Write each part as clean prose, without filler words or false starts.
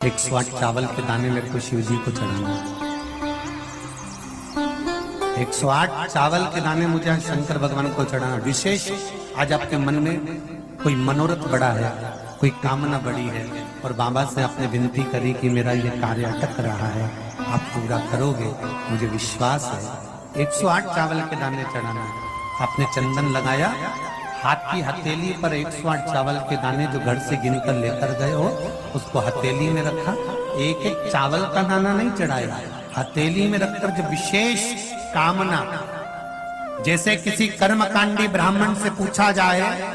108 चावल के दाने मेरे को शिव जी को चढ़ाना है। 108 चावल के दाने मुझे शंकर भगवान को चढ़ाना। विशेष आज आपके मन में कोई मनोरथ बड़ा है, कोई कामना बड़ी है और बाबा से आपने विनती करी कि मेरा ये कार्य अटक रहा है, आप पूरा करोगे, मुझे विश्वास है। 108 चावल के दाने चढ़ाना है। आपने चंदन लगाया, हाथ की हथेली पर 108 चावल के दाने जो घर से गिनकर लेकर गए हो उसको हथेली में रखा। एक एक चावल का दाना नहीं चढ़ाया, हथेली में रखकर जो विशेष कामना, जैसे किसी कर्मकांडी ब्राह्मण से पूछा जाए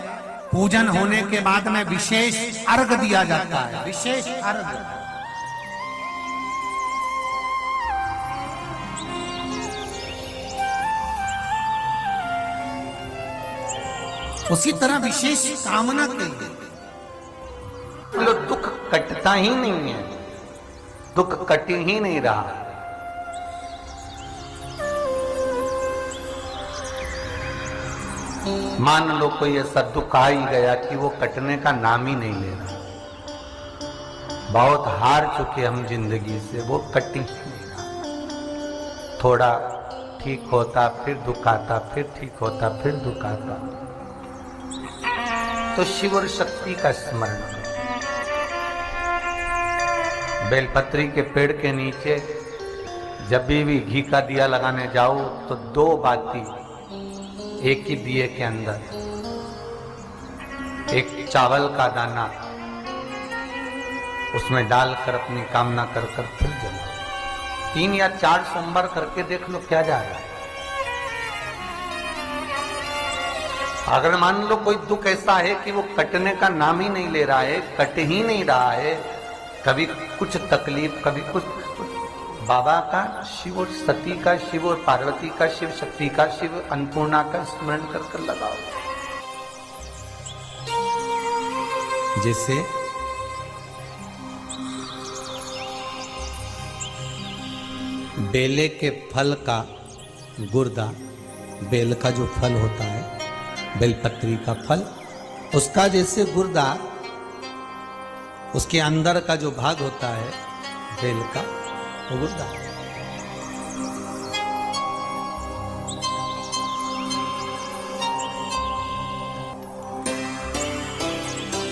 पूजन होने के बाद में विशेष अर्घ दिया जाता है, विशेष अर्घ। उसी तरह विशेष कामना के लिए तो दुख कटता ही नहीं है, दुख कट ही नहीं रहा। मान लो कोई ऐसा दुख आ ही गया कि वो कटने का नाम ही नहीं ले रहा, बहुत हार चुके हम जिंदगी से, वो कट ही नहीं रहा। थोड़ा ठीक होता फिर दुख आता, फिर ठीक होता फिर दुख आता। तो शिव और शक्ति का स्मरण करो। बेलपत्री के पेड़ के नीचे जब भी घी का दिया लगाने जाओ तो 2 बाती एक ही दिए के अंदर, एक चावल का दाना उसमें डालकर अपनी कामना कर फिर जलाओ। 3 या 4 सोमवार करके देख लो क्या जा रहा है। अगर मान लो कोई दुख ऐसा है कि वो कटने का नाम ही नहीं ले रहा है, कट ही नहीं रहा है, कभी कुछ तकलीफ कभी कुछ, बाबा का, शिव और सती का, शिव और पार्वती का, शिव शक्ति का, शिव अन्नपूर्णा का स्मरण कर लगाओ। जैसे बेले के फल का गुर्दा, बेल का जो फल होता है, बेलपत्री का फल, उसका जैसे गुर्दा, उसके अंदर का जो भाग होता है बेल का, वो गुर्दा।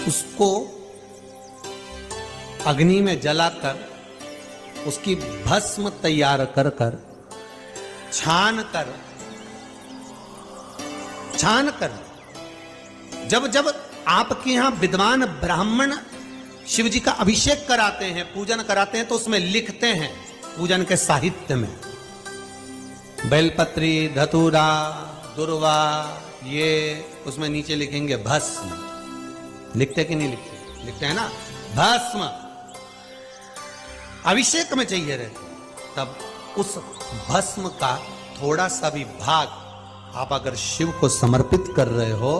उसको अग्नि में जलाकर उसकी भस्म तैयार कर छान कर जब जब आपके यहां विद्वान ब्राह्मण शिव जी का अभिषेक कराते हैं, पूजन कराते हैं, तो उसमें लिखते हैं पूजन के साहित्य में, बेलपत्री, धतूरा, दुर्वा, ये उसमें नीचे लिखेंगे भस्म। लिखते कि नहीं लिखते? लिखते हैं ना, भस्म अभिषेक में चाहिए रहते। तब उस भस्म का थोड़ा सा भी भाग आप अगर शिव को समर्पित कर रहे हो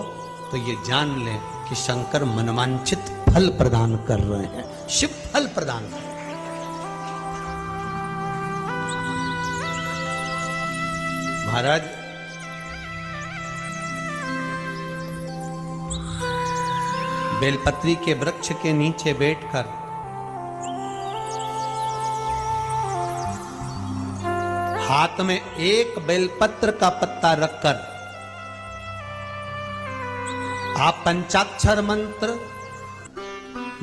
तो ये जान लें कि शंकर मनवांछित फल प्रदान कर रहे हैं, शिव फल प्रदान कर रहे हैं। महाराज, बेलपत्री के वृक्ष के नीचे बैठकर हाथ में एक बेलपत्र का पत्ता रखकर आप पंचाक्षर मंत्र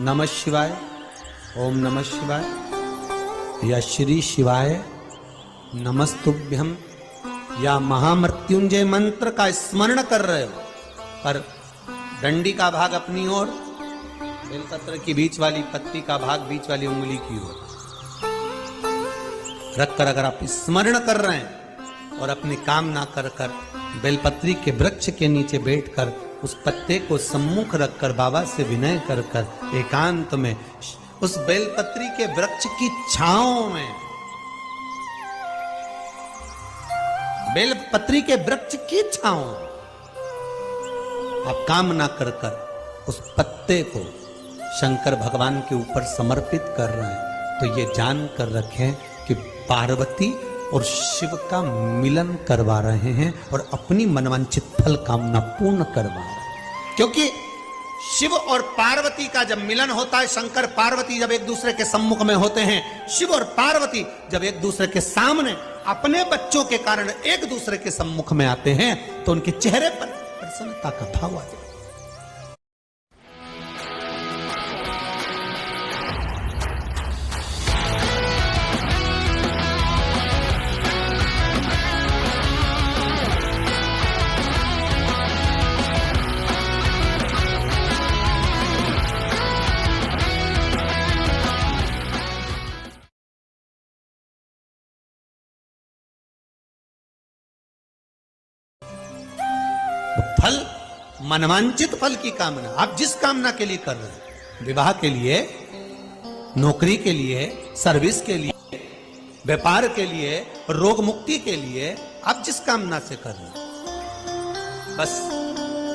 नमः शिवाय, ओम नमः शिवाय या श्री शिवाय नमस्तुभ्यम या महामृत्युंजय मंत्र का स्मरण कर रहे हो, पर डंडी का भाग अपनी ओर, बेलपत्र की बीच वाली पत्ती का भाग बीच वाली उंगली की ओर रखकर अगर आप स्मरण कर रहे हैं और अपनी कामना कर बेलपत्री के वृक्ष के नीचे बैठकर उस पत्ते को सम्मुख रखकर बाबा से विनय कर एकांत में उस बेलपत्री के वृक्ष की छांव में, बेलपत्री के वृक्ष की छांव आप कामना कर उस पत्ते को शंकर भगवान के ऊपर समर्पित कर रहे हैं, तो ये जान कर रखें कि पार्वती और शिव का मिलन करवा रहे हैं और अपनी मनवांछित फल कामना पूर्ण करवा रहे हैं। क्योंकि शिव और पार्वती का जब मिलन होता है, शंकर पार्वती जब एक दूसरे के सम्मुख में होते हैं, शिव और पार्वती जब एक दूसरे के सामने अपने बच्चों के कारण एक दूसरे के सम्मुख में आते हैं, तो उनके चेहरे पर प्रसन्नता का भाव आ जाता है। फल, मनवांचित फल की कामना, आप जिस कामना के लिए कर रहे हैं, विवाह के लिए, नौकरी के लिए, सर्विस के लिए, व्यापार के लिए, रोग मुक्ति के लिए, आप जिस कामना से कर रहे हैं, बस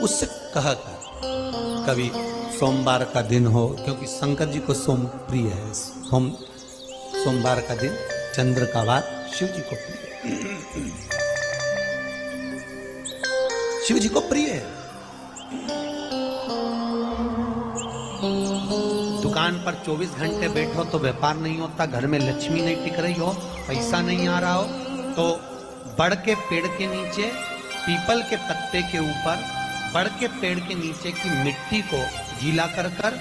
उससे कहा कर। कभी सोमवार का दिन हो, क्योंकि शंकर जी को सोम प्रिय है, सोमवार का दिन, चंद्र का वार शिव जी को प्रिय है, शिव जी को प्रिय है। दुकान पर 24 घंटे बैठो तो व्यापार नहीं होता, घर में लक्ष्मी नहीं टिक रही हो, पैसा नहीं आ रहा हो, तो बड़ के पेड़ के नीचे, पीपल के पत्ते के ऊपर, बड़ के पेड़ के नीचे की मिट्टी को गीला कर कर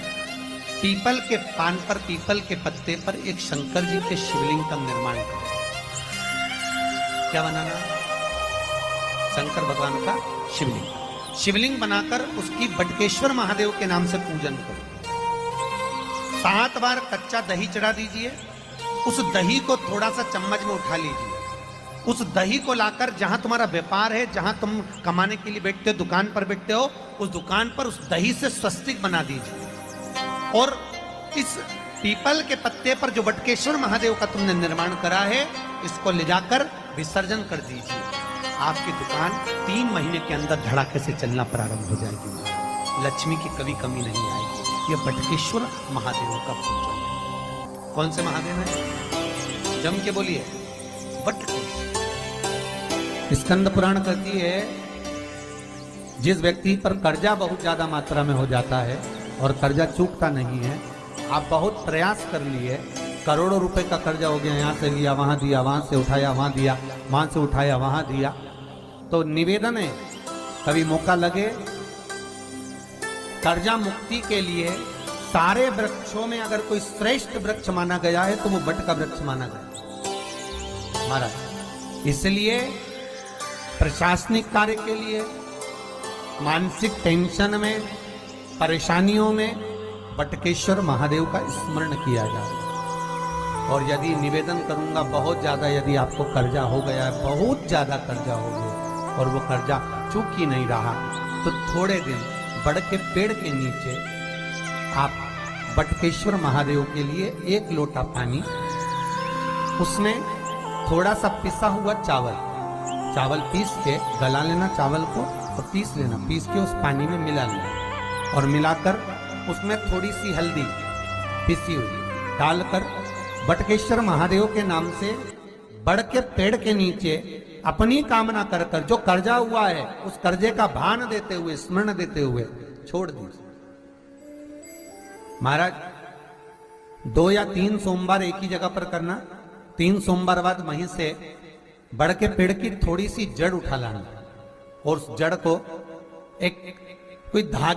पीपल के पान पर, पीपल के पत्ते पर एक शंकर जी के शिवलिंग का निर्माण करो। क्या बनाना? शंकर भगवान का शिवलिंग। शिवलिंग बनाकर उसकी बटकेश्वर महादेव के नाम से पूजन करो। 7 बार कच्चा दही चढ़ा दीजिए। उस दही को थोड़ा सा चम्मच में उठा लीजिए। उस दही को लाकर जहां तुम्हारा व्यापार है, जहां तुम कमाने के लिए बैठते हो, दुकान पर बैठते हो, उस दुकान पर उस दही से स्वस्तिक बना दीजिए। और इस पीपल के पत्ते पर जो बटकेश्वर महादेव का तुमने निर्माण करा है, इसको ले जाकर विसर्जन कर दीजिए। आपकी दुकान 3 महीने के अंदर धड़ाके से चलना प्रारंभ हो जाएगी। लक्ष्मी की कभी कमी नहीं आएगी। यह बटकेश्वर महादेव का पूजन है। कौन से महादेव है? जम के बोलिए, बटकेश्वर। स्कंद पुराण कहती है, जिस व्यक्ति पर कर्जा बहुत ज्यादा मात्रा में हो जाता है और कर्जा चूकता नहीं है, आप बहुत प्रयास कर लिए, करोड़ों रुपए का कर्जा हो गया, यहाँ से लिया वहां दिया, वहां से उठाया वहां दिया, वहां से उठाया वहां दिया, तो निवेदन है, कभी मौका लगे, कर्जा मुक्ति के लिए सारे वृक्षों में अगर कोई श्रेष्ठ वृक्ष माना गया है तो वो बट का वृक्ष माना गया महाराज। इसलिए प्रशासनिक कार्य के लिए, मानसिक टेंशन में, परेशानियों में बटकेश्वर महादेव का स्मरण किया जाए। और यदि निवेदन करूंगा बहुत ज्यादा, यदि आपको कर्जा हो गया है, बहुत ज्यादा कर्जा हो गया और वो कर्जा चूक ही नहीं रहा, तो थोड़े दिन बड़ के पेड़ के नीचे आप बटकेश्वर महादेव के लिए 1 लोटा पानी, उसमें थोड़ा सा पिसा हुआ चावल पीस के गला लेना, चावल को और पीस लेना, पीस के उस पानी में मिला लेना और मिलाकर उसमें थोड़ी सी हल्दी पिसी हुई डालकर बटकेश्वर महादेव के नाम से बड़ के पेड़ के नीचे अपनी कामना कर कर जो कर्जा हुआ है उस कर्जे का भान देते हुए, स्मरण देते हुए छोड़ दीजिए। महाराज 2 या 3 सोमवार एक ही जगह पर करना। 3 सोमवार बाद वहीं से बड़ के पेड़ की थोड़ी सी जड़ उठा लाना और उस जड़ को एक कोई धागे